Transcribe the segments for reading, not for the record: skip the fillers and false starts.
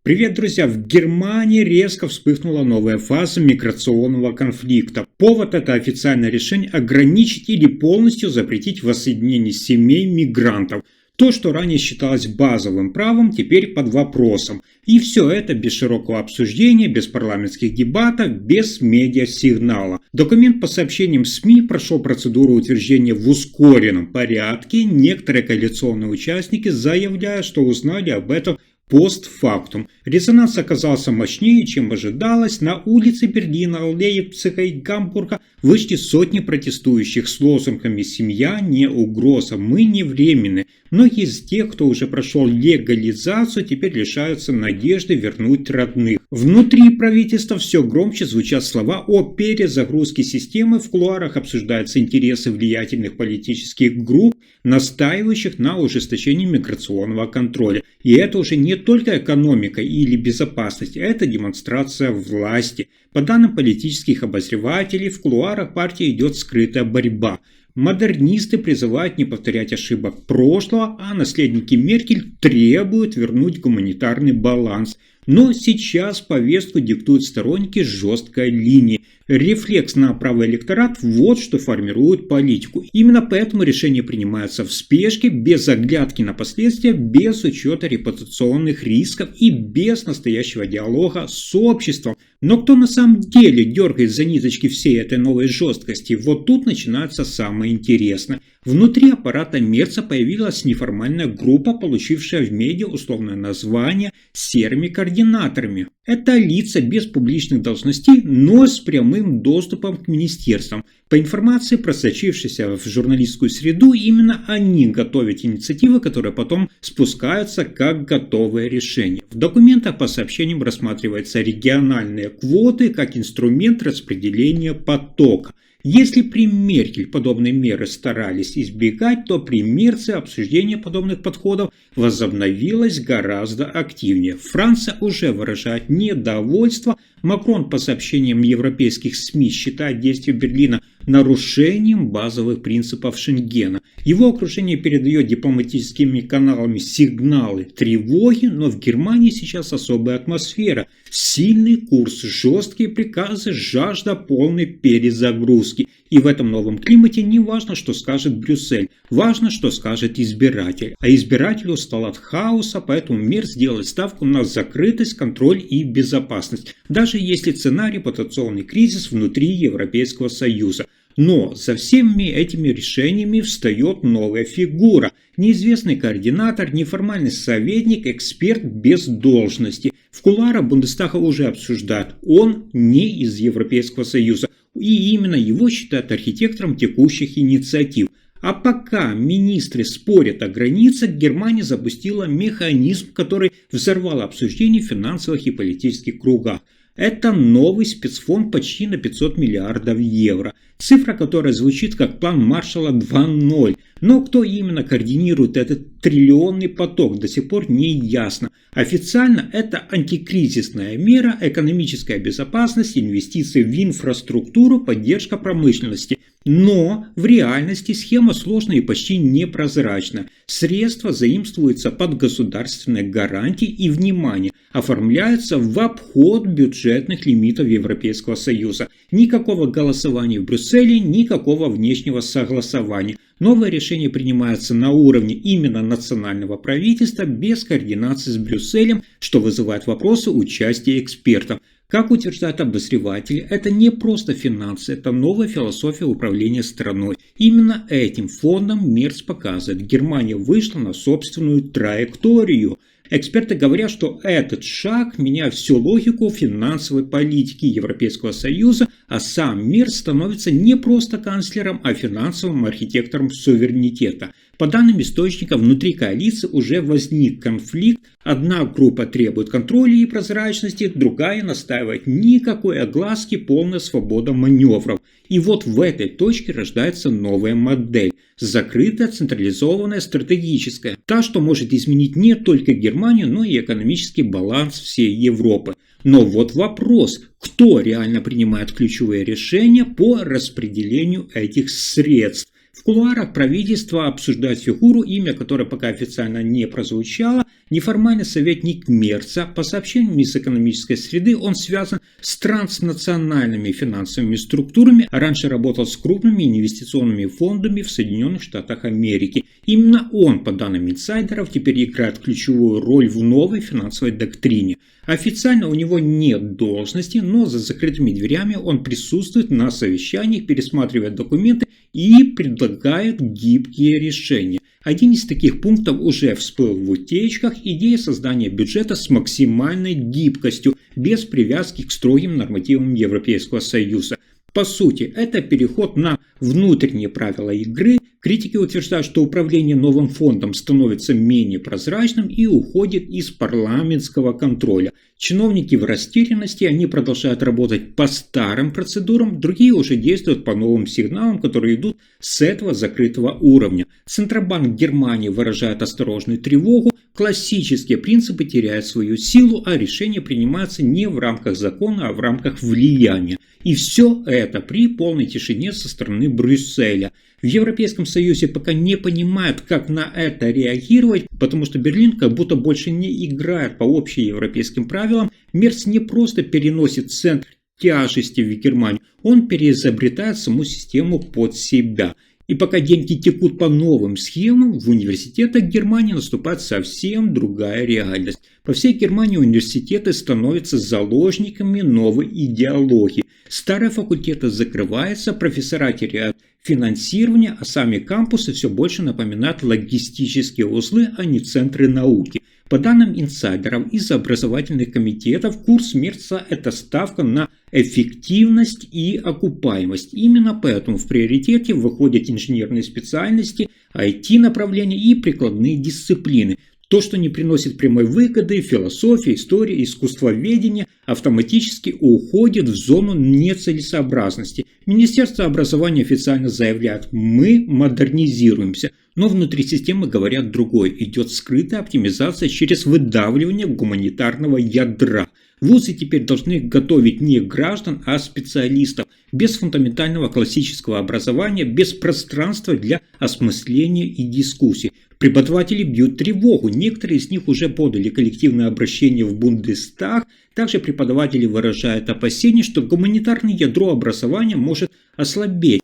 Привет, друзья! В Германии резко вспыхнула новая фаза миграционного конфликта. Повод – это официальное решение ограничить или полностью запретить воссоединение семей мигрантов. То, что ранее считалось базовым правом, теперь под вопросом. И все это без широкого обсуждения, без парламентских дебатов, без медиасигнала. Документ, по сообщениям СМИ, прошел процедуру утверждения в ускоренном порядке. Некоторые коалиционные участники заявляют, что узнали об этом постфактум. Резонанс оказался мощнее, чем ожидалось. На улице Берлина, Лейпцига и Гамбурга вышли сотни протестующих с лозунгами «Семья не угроза, мы не временны». Многие из тех, кто уже прошел легализацию, теперь лишаются надежды вернуть родных. Внутри правительства все громче звучат слова о перезагрузке системы. В кулуарах обсуждаются интересы влиятельных политических групп, настаивающих на ужесточении миграционного контроля. И это уже не только экономика или безопасность, это демонстрация власти. По данным политических обозревателей, в кулуарах партии идет скрытая борьба. Модернисты призывают не повторять ошибок прошлого, а наследники Меркель требуют вернуть гуманитарный баланс. Но сейчас повестку диктуют сторонники жесткой линии. Рефлекс на правый электорат – вот что формирует политику. Именно поэтому решения принимаются в спешке, без оглядки на последствия, без учета репутационных рисков и без настоящего диалога с обществом. Но кто на самом деле дергает за ниточки всей этой новой жесткости? Вот тут начинается самое интересное. Внутри аппарата Мерца появилась неформальная группа, получившая в медиа условное название «серыми координаторами». Это лица без публичных должностей, но с прямым доступом к министерствам. По информации, просочившейся в журналистскую среду, именно они готовят инициативы, которые потом спускаются как готовое решение. В документах по сообщениям рассматриваются региональные квоты как инструмент распределения потока. Если при Меркель подобные меры старались избегать, то при Мерце обсуждение подобных подходов возобновилось гораздо активнее. Франция уже выражает недовольство. Макрон, по сообщениям европейских СМИ, считает действия Берлина нарушением базовых принципов Шенгена. Его окружение передает дипломатическими каналами сигналы тревоги, но в Германии сейчас особая атмосфера. Сильный курс, жесткие приказы, жажда полной перезагрузки. И в этом новом климате не важно, что скажет Брюссель, важно, что скажет избиратель. А избиратель устал от хаоса, поэтому Мерц делает ставку на закрытость, контроль и безопасность, даже если цена репутационный кризис внутри Европейского Союза. Но за всеми этими решениями встает новая фигура. Неизвестный координатор, неформальный советник, эксперт без должности. В кулуарах Бундестага уже обсуждают, он не из Европейского Союза. И именно его считают архитектором текущих инициатив. А пока министры спорят о границах, Германия запустила механизм, который взорвал обсуждение в финансовых и политических кругах. Это новый спецфонд почти на 500 миллиардов евро. Цифра, которая звучит как план Маршалла 2.0. Но кто именно координирует этот триллионный поток, до сих пор не ясно. Официально это антикризисная мера, экономическая безопасность, инвестиции в инфраструктуру, поддержка промышленности. Но в реальности схема сложная и почти непрозрачна. Средства заимствуются под государственные гарантии и, внимание, оформляются в обход бюджетных лимитов Европейского Союза. Никакого голосования в Брюсселе, никакого внешнего согласования. Новое решение принимается на уровне именно национального правительства без координации с Брюсселем, что вызывает вопросы участия экспертов. Как утверждают обозреватели, это не просто финансы, это новая философия управления страной. Именно этим фондом Мерц показывает, Германия вышла на собственную траекторию. Эксперты говорят, что этот шаг меняет всю логику финансовой политики Европейского Союза, а сам Мерц становится не просто канцлером, а финансовым архитектором суверенитета. По данным источника, внутри коалиции уже возник конфликт. Одна группа требует контроля и прозрачности, другая настаивает никакой огласки, полная свобода маневров. И вот в этой точке рождается новая модель. Закрытая, централизованная, стратегическая. Та, что может изменить не только Германию, но и экономический баланс всей Европы. Но вот вопрос, кто реально принимает ключевые решения по распределению этих средств? В кулуарах правительства обсуждают фигуру, имя которой пока официально не прозвучало, неформальный советник Мерца. По сообщениям из экономической среды, он связан с транснациональными финансовыми структурами, а раньше работал с крупными инвестиционными фондами в Соединенных Штатах Америки. Именно он, по данным инсайдеров, теперь играет ключевую роль в новой финансовой доктрине. Официально у него нет должности, но за закрытыми дверями он присутствует на совещаниях, пересматривает документы и предлагает гибкие решения. Один из таких пунктов уже всплыл в утечках – идея создания бюджета с максимальной гибкостью, без привязки к строгим нормативам Европейского Союза. По сути, это переход на внутренние правила игры. Критики утверждают, что управление новым фондом становится менее прозрачным и уходит из парламентского контроля. Чиновники в растерянности, они продолжают работать по старым процедурам, другие уже действуют по новым сигналам, которые идут с этого закрытого уровня. Центробанк Германии выражает осторожную тревогу, классические принципы теряют свою силу, а решения принимаются не в рамках закона, а в рамках влияния. И все это при полной тишине со стороны Брюсселя. В Европейском Союзе пока не понимают, как на это реагировать, потому что Берлин как будто больше не играет по общеевропейским правилам. Мерц не просто переносит центр тяжести в Германию, он переизобретает саму систему под себя. И пока деньги текут по новым схемам, в университетах Германии наступает совсем другая реальность. По всей Германии университеты становятся заложниками новой идеологии. Старые факультеты закрываются, профессора теряют финансирование, а сами кампусы все больше напоминают логистические узлы, а не центры науки. По данным инсайдеров из образовательных комитетов, курс Мерца – это ставка на эффективность и окупаемость. Именно поэтому в приоритете выходят инженерные специальности, IT-направления и прикладные дисциплины. То, что не приносит прямой выгоды, философия, история, искусствоведение, автоматически уходит в зону нецелесообразности. Министерство образования официально заявляет: мы модернизируемся. Но внутри системы говорят другое. Идет скрытая оптимизация через выдавливание гуманитарного ядра. Вузы теперь должны готовить не граждан, а специалистов. Без фундаментального классического образования, без пространства для осмысления и дискуссий. Преподаватели бьют тревогу. Некоторые из них уже подали коллективное обращение в Бундестаг. Также преподаватели выражают опасения, что гуманитарное ядро образования может ослабеть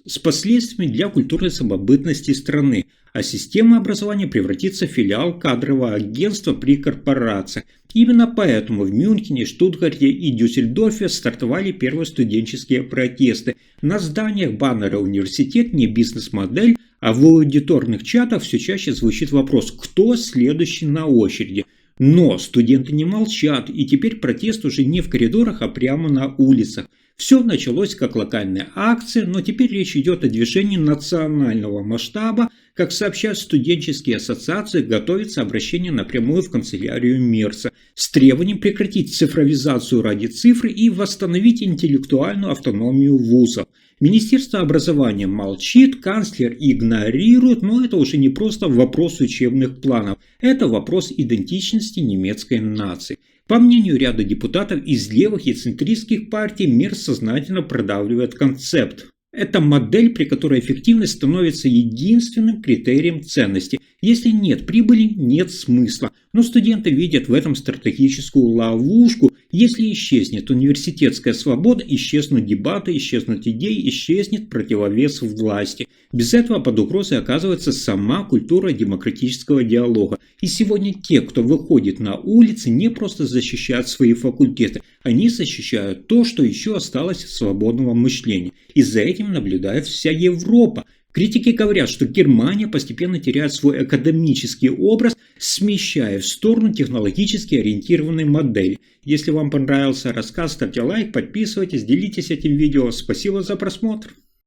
с последствиями для культурной самобытности страны, а система образования превратится в филиал кадрового агентства при корпорациях. Именно поэтому в Мюнхене, Штутгарте и Дюссельдорфе стартовали первые студенческие протесты. На зданиях баннеры «Университет не бизнес-модель», а в аудиторных чатах все чаще звучит вопрос: кто следующий на очереди? Но студенты не молчат, и теперь протест уже не в коридорах, а прямо на улицах. Все началось как локальная акция, но теперь речь идет о движении национального масштаба. Как сообщают студенческие ассоциации, готовится обращение напрямую в канцелярию Мерца с требованием прекратить цифровизацию ради цифры и восстановить интеллектуальную автономию вузов. Министерство образования молчит, канцлер игнорирует, но это уже не просто вопрос учебных планов, это вопрос идентичности немецкой нации. По мнению ряда депутатов из левых и центристских партий, Мерц сознательно продавливает концепт. Это модель, при которой эффективность становится единственным критерием ценности. Если нет прибыли, нет смысла. Но студенты видят в этом стратегическую ловушку. Если исчезнет университетская свобода, исчезнут дебаты, исчезнут идеи, исчезнет противовес власти. Без этого под угрозой оказывается сама культура демократического диалога. И сегодня те, кто выходит на улицы, не просто защищают свои факультеты, они защищают то, что еще осталось от свободного мышления. И за этим наблюдает вся Европа. Критики говорят, что Германия постепенно теряет свой академический образ, смещая в сторону технологически ориентированной модели. Если вам понравился рассказ, ставьте лайк, подписывайтесь, делитесь этим видео. Спасибо за просмотр.